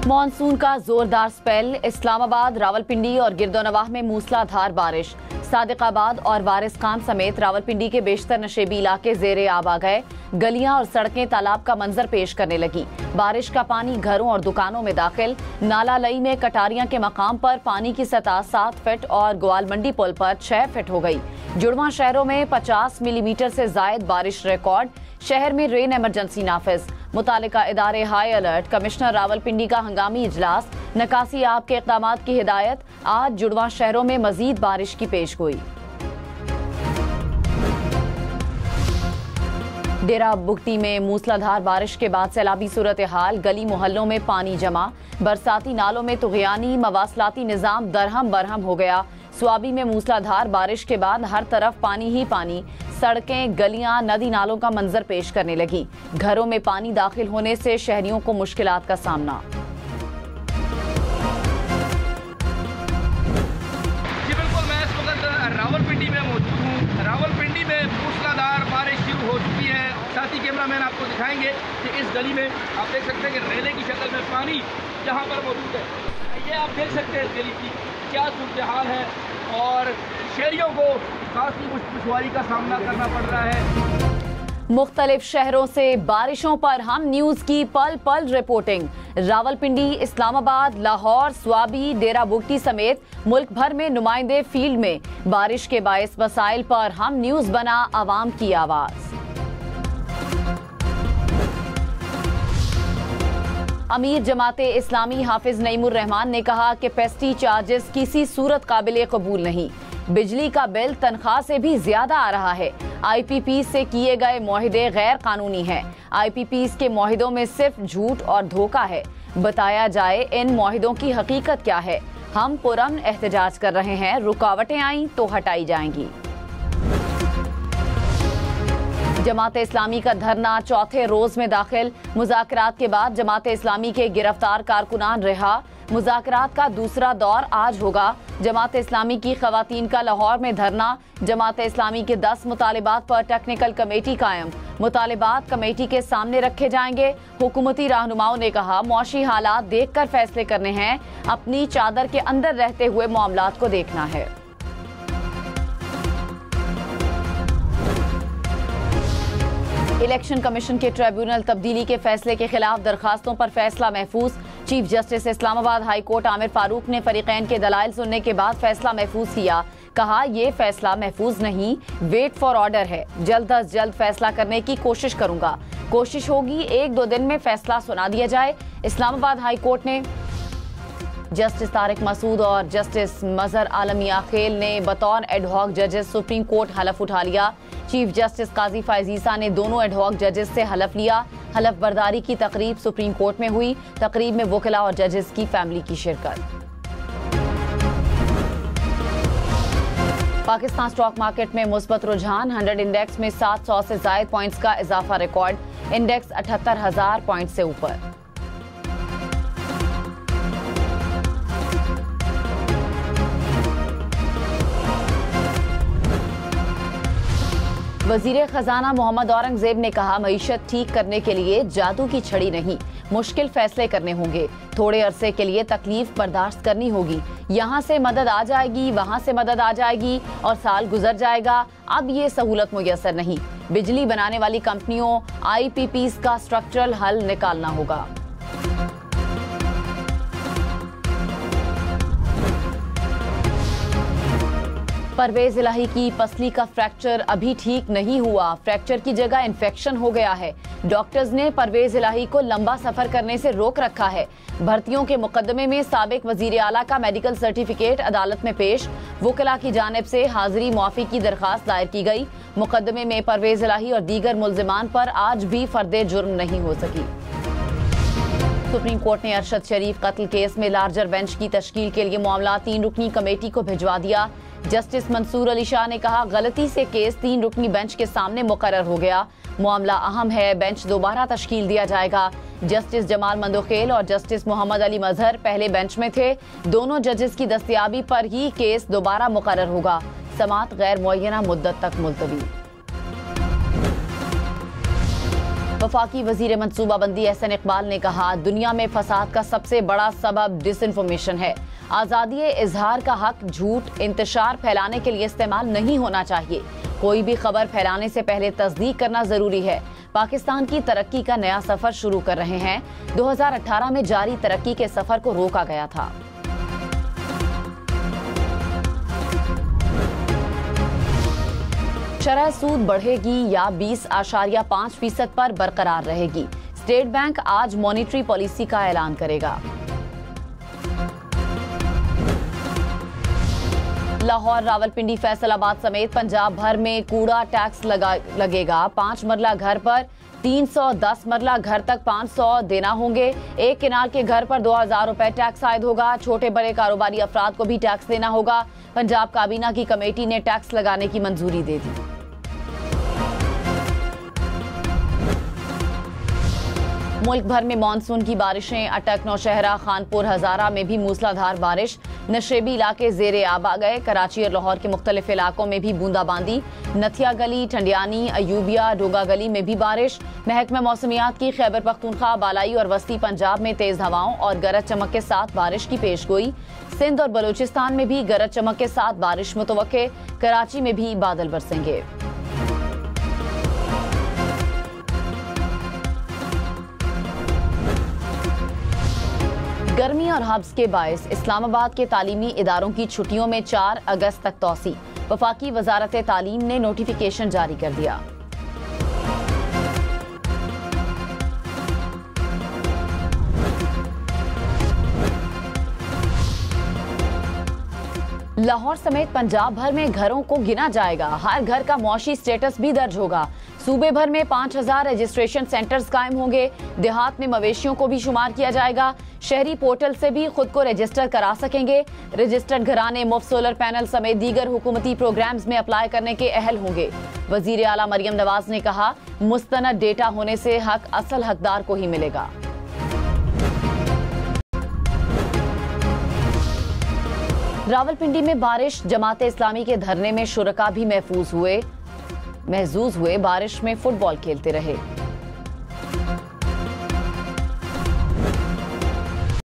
Monsoon का जोरदार spell, Islamabad, Rawalpindi और गिरदोनवाह में मूसलाधार बारिश। सादिकाबाद और वारिस खान समेत रावलपिंडी के बेशतर नशेबी इलाके जेरे आब आ गए। गलियां और सड़कें तालाब का मंजर पेश करने लगी। बारिश का पानी घरों और दुकानों में दाखिल। नाला लई में कटारियां के मकाम पर पानी की सतह 7 फीट और ग्वाल मंडी पुल पर 6 फीट हो गई। जुड़वा शहरों में 50 मिलीमीटर से जायद बारिश रिकॉर्ड। शहर में रेन इमरजेंसी नाफिज। मुतालिका इदारे हाई अलर्ट। कमिश्नर रावलपिंडी का हंगामी इजलास। निकासी आब के इक़दामात की हिदायत। आज जुड़वा शहरों में मजीद बारिश की पेशगोई। डेरा बुगटी में मूसलाधार बारिश के बाद सैलाबी सूरत हाल। गली मोहल्लों में पानी जमा। बरसाती नालों में तुग़यानी। मवासलाती निज़ाम दरहम बरहम हो गया। स्वाबी में मूसलाधार बारिश के बाद हर तरफ पानी ही पानी। सड़कें, गलियां, नदी नालों का मंजर पेश करने लगी। घरों में पानी दाखिल होने से शहरियों को मुश्किलात का सामना। जी बिल्कुल, मैं इस वक्त रावलपिंडी में मौजूद हूँ। रावलपिंडी में मूसलाधार बारिश शुरू हो चुकी है। साथी कैमरामैन आपको दिखाएंगे कि इस गली में आप देख सकते हैं कि रेले की शक्ल में पानी यहाँ पर मौजूद है। ये आप देख सकते हैं इस गली की क्या सूरत हाल है और शहरियों को काफी दुश्वारी का सामना करना पड़ रहा है। मुख्तलिफ शहरों से बारिशों पर हम न्यूज की पल पल रिपोर्टिंग। रावलपिंडी, इस्लामाबाद, लाहौर, स्वाबी, डेरा बुगटी समेत मुल्क भर में नुमाइंदे फील्ड में बारिश के बायस मसाइल पर हम न्यूज बना आवाम की आवाज। अमीर जमाते इस्लामी हाफिज नईमुर रहमान ने कहा कि पेस्टी चार्जेस किसी सूरत काबिल कबूल नहीं। बिजली का बिल तनख्वाह से भी ज्यादा आ रहा है। IPP से किए गए मुआहदे गैर कानूनी हैं। IPP के मुआहदों में सिर्फ झूठ और धोखा है। बताया जाए इन मुआहदों की हकीकत क्या है। हम पुरअमन एहतजाज कर रहे हैं, रुकावटें आई तो हटाई जाएंगी। जमात इस्लामी का धरना चौथे रोज में दाखिल। मुज़ाकरात के बाद जमात इस्लामी के गिरफ्तार कारकुनान रिहा। मुज़ाकरात का दूसरा दौर आज होगा। जमात इस्लामी की खवातीन का लाहौर में धरना। जमात इस्लामी के 10 मुतालिबात पर टेक्निकल कमेटी कायम। मुतालिबात कमेटी के सामने रखे जाएंगे। हुकूमती रहनुमाओं ने कहा मौशी हालात देखकर फैसले करने हैं। अपनी चादर के अंदर रहते हुए मामलात को देखना है। इलेक्शन कमीशन के ट्रिब्यूनल तब्दीली के फैसले के खिलाफ दरखास्तों पर फैसला महफूज। Chief justice Islamabad high court Aamir Farooq ने फरीकैन के दलाइल सुनने के बाद फैसला महफूज किया। कहा यह फैसला महफूज नहीं, वेट फॉर ऑर्डर है। जल्द अज जल्द फैसला करने की कोशिश करूंगा। कोशिश होगी 1-2 दिन में फैसला सुना दिया जाए। इस्लामाबाद हाई कोर्ट ने जस्टिस तारिक मसूद और जस्टिस मजहर आलम याखेल ने बतौर एडहॉक जजेस सुप्रीम कोर्ट हलफ उठा लिया। चीफ जस्टिस काजी फायजीसा ने दोनों एडहॉक जजेस से हलफ लिया। हलफ बर्दारी की तकरीब सुप्रीम कोर्ट में हुई। तकरीब में वकिला और जजेस की फैमिली की शिरकत। पाकिस्तान स्टॉक मार्केट में मुस्बत रुझान। 100 इंडेक्स में 700 से जायद पॉइंट्स का इजाफा रिकॉर्ड। इंडेक्स 78,000 पॉइंट से ऊपर। वजीर खजाना मोहम्मद औरंगजेब ने कहा मईशत ठीक करने के लिए जादू की छड़ी नहीं, मुश्किल फैसले करने होंगे। थोड़े अरसे के लिए तकलीफ बर्दाश्त करनी होगी। यहाँ से मदद आ जाएगी, वहाँ से मदद आ जाएगी और साल गुजर जाएगा। अब ये सहूलत मुयसर नहीं। बिजली बनाने वाली कंपनियों, IPPs का स्ट्रक्चरल हल निकालना होगा। परवेज इलाही की पसली का फ्रैक्चर अभी ठीक नहीं हुआ। फ्रैक्चर की जगह इन्फेक्शन हो गया है। डॉक्टर्स ने परवेज इलाही को लंबा सफर करने से रोक रखा है। भर्तियों के मुकदमे में साबिक वजीर आला का मेडिकल सर्टिफिकेट अदालत में पेश। वकिला की जानिब से हाजिरी मुआफी की दरखास्त दायर की गई। मुकदमे में परवेज इलाही और दीगर मुल्जिमान पर आज भी फर्दे जुर्म नहीं हो सकी। सुप्रीम कोर्ट ने अरशद शरीफ कत्ल केस में लार्जर बेंच की तश्कील के लिए मामला 3 रुकनी कमेटी को भिजवा दिया। जस्टिस मंसूर अली शाह ने कहा गलती से केस 3 रुकनी बेंच के सामने मुकर्रर हो गया। मामला अहम है, बेंच दोबारा तश्कील दिया जाएगा। जस्टिस जमाल मंदोखेल और जस्टिस मोहम्मद अली मजहर पहले बेंच में थे। दोनों जजेस की दस्तयाबी पर ही केस दोबारा मुकर्रर होगा। समाअत गैर मुअय्यना मुद्दत तक मुलतवी। वफाकी वजीर मंसूबाबंदी एहसन इकबाल ने कहा, दुनिया में फसाद का सबसे बड़ा सबब डिसइंफॉर्मेशन है। आज़ादी इजहार का हक झूठ इंतशार फैलाने के लिए इस्तेमाल नहीं होना चाहिए। कोई भी खबर फैलाने से पहले तस्दीक करना जरूरी है। पाकिस्तान की तरक्की का नया सफर शुरू कर रहे हैं। 2018 में जारी तरक्की के सफर को रोका गया था। शरह सूद बढ़ेगी या 20.5% पर बरकरार रहेगी। स्टेट बैंक आज मॉनिटरी पॉलिसी का ऐलान करेगा। लाहौर, रावलपिंडी, फैसलाबाद समेत पंजाब भर में कूड़ा टैक्स लगेगा। 5 मरला घर पर 310 मरला घर तक 500 देना होंगे। एक किनार के घर पर 2000 रुपए टैक्स आयद होगा। छोटे बड़े कारोबारी अफराद को भी टैक्स देना होगा। पंजाब काबीना की कमेटी ने टैक्स लगाने की मंजूरी दे दी। मुल्क भर में मानसून की बारिशें अटक। नौशहरा, खानपुर, हजारा में भी मूसलाधार बारिश। नशेबी इलाके जेरे आब आ गए। कराची और लाहौर के मुख्तलिफ इलाकों में भी बूंदाबांदी। नथिया गली, ठंडियानी, अयूबिया, डोगा गली में भी बारिश। महकमा मौसमियात की खैबर पख्तूनख्वा, बालाई और वस्ती पंजाब में तेज हवाओं और गरज चमक के साथ बारिश की पेशगोई। सिंध और बलूचिस्तान में भी गरज चमक के साथ बारिश मुतवक्के। कराची में भी बादल बरसेंगे। गर्मी और हब्स के बायस इस्लामाबाद के तालीमी इदारों की छुट्टियों में 4 अगस्त तक तौसी। वफाकी वजारत तालीम ने नोटिफिकेशन जारी कर दिया। लाहौर समेत पंजाब भर में घरों को गिना जाएगा। हर घर का मुआशी स्टेटस भी दर्ज होगा। सूबे भर में 5000 रजिस्ट्रेशन सेंटर्स कायम होंगे। देहात में मवेशियों को भी शुमार किया जाएगा। शहरी पोर्टल से भी खुद को रजिस्टर करा सकेंगे। रजिस्टर्ड घराने मुफ्त सोलर पैनल समेत दीगर हुकूमती प्रोग्राम्स में अप्लाई करने के अहल होंगे। वजीर आला मरियम नवाज ने कहा, मुस्तनद डेटा होने से हक असल हकदार को ही मिलेगा। रावलपिंडी में बारिश, जमाते इस्लामी के धरने में शुरका भी महजूज हुए। बारिश में फुटबॉल खेलते रहे।